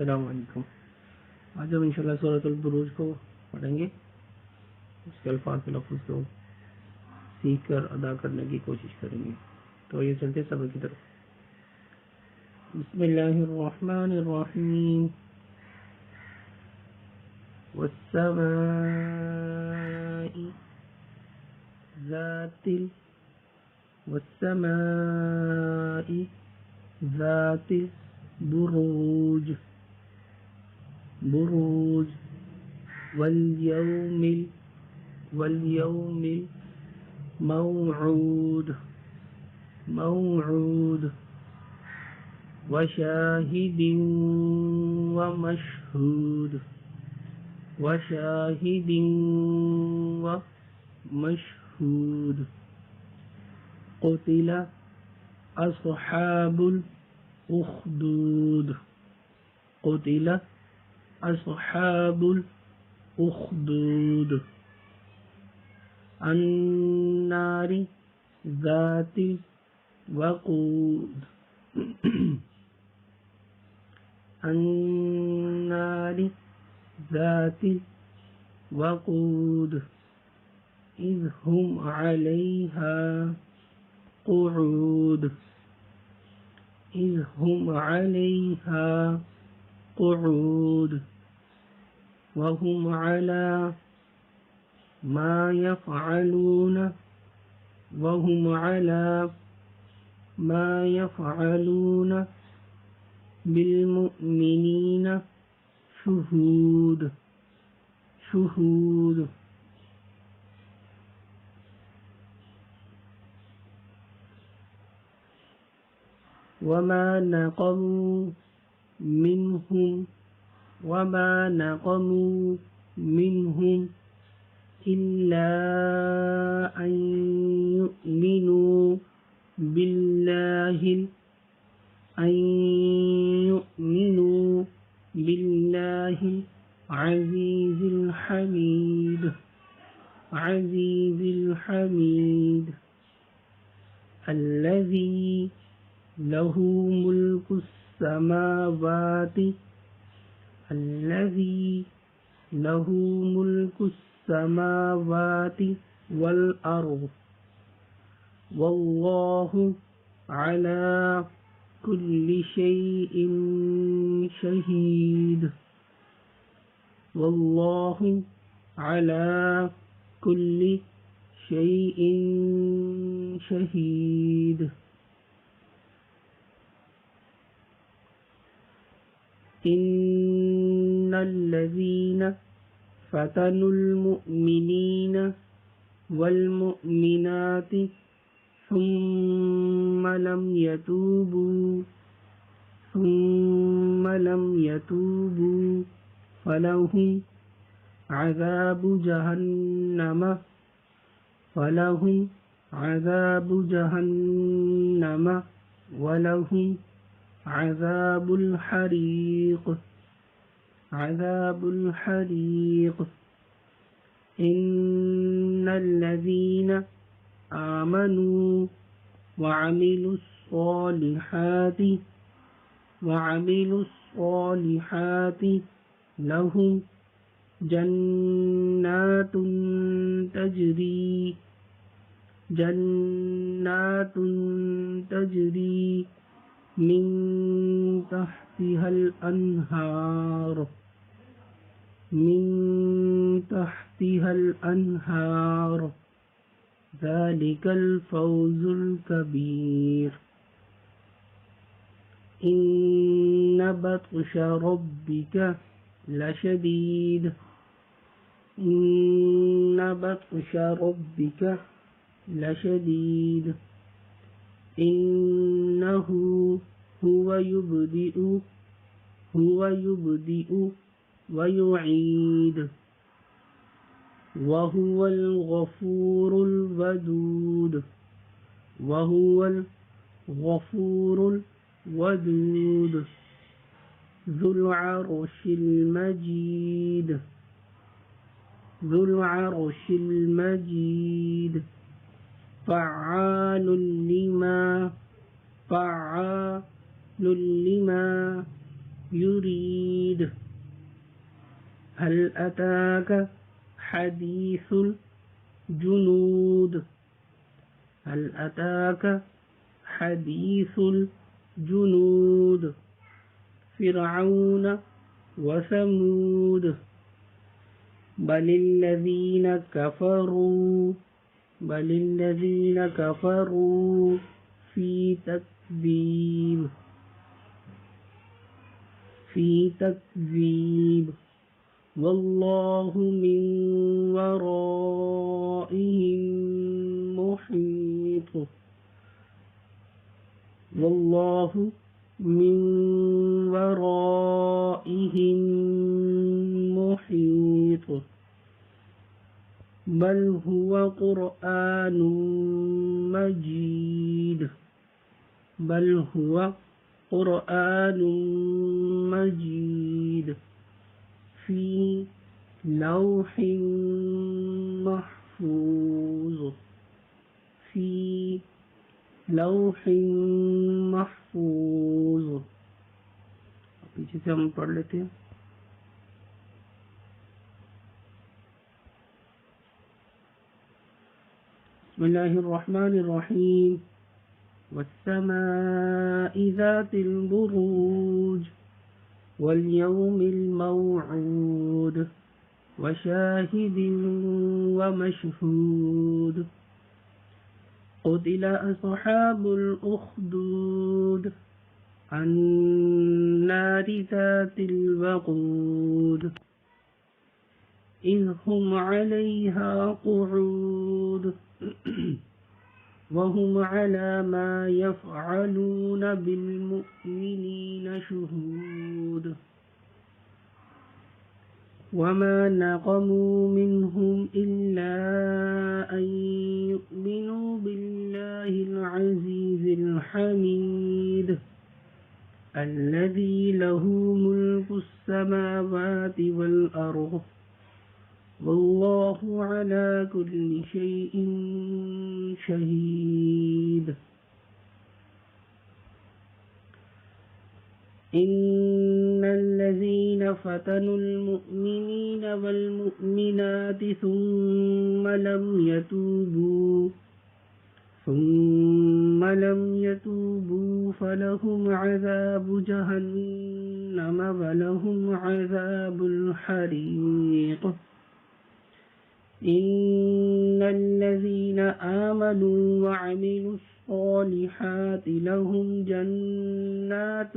السلام علیکم. آج ہم انشاءاللہ سورۃ البروج کو پڑھیں گے. اس کے الفاظ و لفظ کو سیکھ کر ادا کرنے کی کوشش کریں گے. تو یہ چلتے سبق کی طرف. بسم اللہ الرحمن الرحیم. والسماء ذات البروج واليوم الموعود وشاهد ومشهود قتل أصحاب الأخدود النار ذات الوقود إذ هم عليها قعود وهم على ما يفعلون بالمؤمنين شهود. وما نقموا منهم إلا أن يؤمنوا بالله العزيز الحميد الذي له ملك السماوات والأرض والله على كل شيء شهيد. إن الذين فتنوا المؤمنين والمؤمنات ثم لم يتوبوا فلهم عذاب جهنم ولهم عذاب الحريق. إن الذين آمنوا وعملوا الصالحات لهم جنات تجري من تحتها الأنهار ذلك الفوز الكبير. إن بطش ربك لشديد إنه هو يبدئ ويعيد وهو الغفور الودود ذو العرش المجيد فعال لما يريد هل أتاك حديث الجنود هل أتاك حديث الجنود فرعون وثمود بل الذين كفروا في تكذيب والله من ورائهم محيط بل هو قرآن مجيد في لوح محفوظ پیچھے سے ہم پڑھ لیتے ہیں. بسم اللہ الرحمن الرحیم والسماء ذات البروج واليوم الموعود وشاهد ومشهود قتل أصحاب الأخدود النار ذات الوقود إذ هم عليها قعود وهم على ما يفعلون بالمؤمنين شهود وما نقموا منهم إلا أن يؤمنوا بالله العزيز الحميد الذي له ملك السماوات والأرض والله على كل شيء شهيد. إن الذين فتنوا المؤمنين والمؤمنات ثم لم يتوبوا فلهم عذاب جهنم ولهم عذاب الحريق. إن الذين آمنوا وعملوا الصالحات لهم جنات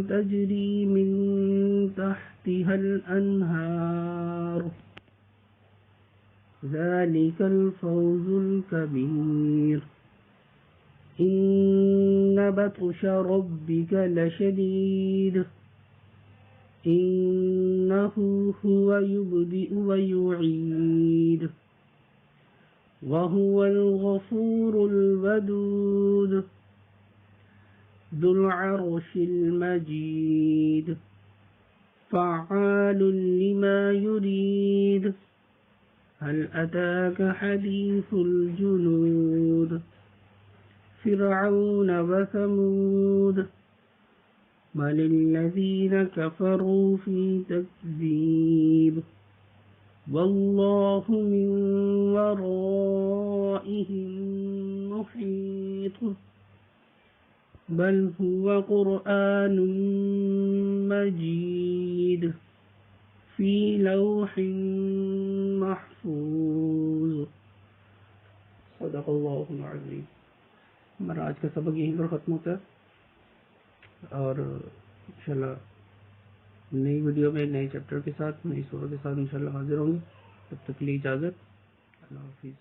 تجري من تحتها الأنهار ذلك الفوز الكبير. إن بطش ربك لشديد إنه هو يبدئ ويعيد وهو الغفور الودود ذو العرش المجيد فعال لما يريد. هل أتاك حديث الجنود فرعون وثمود بل الذين كفروا في تكذيب والله من ورائهم محيط بل هو قرآن مجيد في لوح محفوظ. صدق اللہ العظیم. ہمارا آج کا سبق یہیں پر ختم ہوتا ہے اور انشاءاللہ نئی ویڈیو میں نئے چیپٹر کے ساتھ نئی سورہ کے ساتھ انشاءاللہ حاضر ہوں گے. تب تک کے لیے اجازت. اللہ حافظ.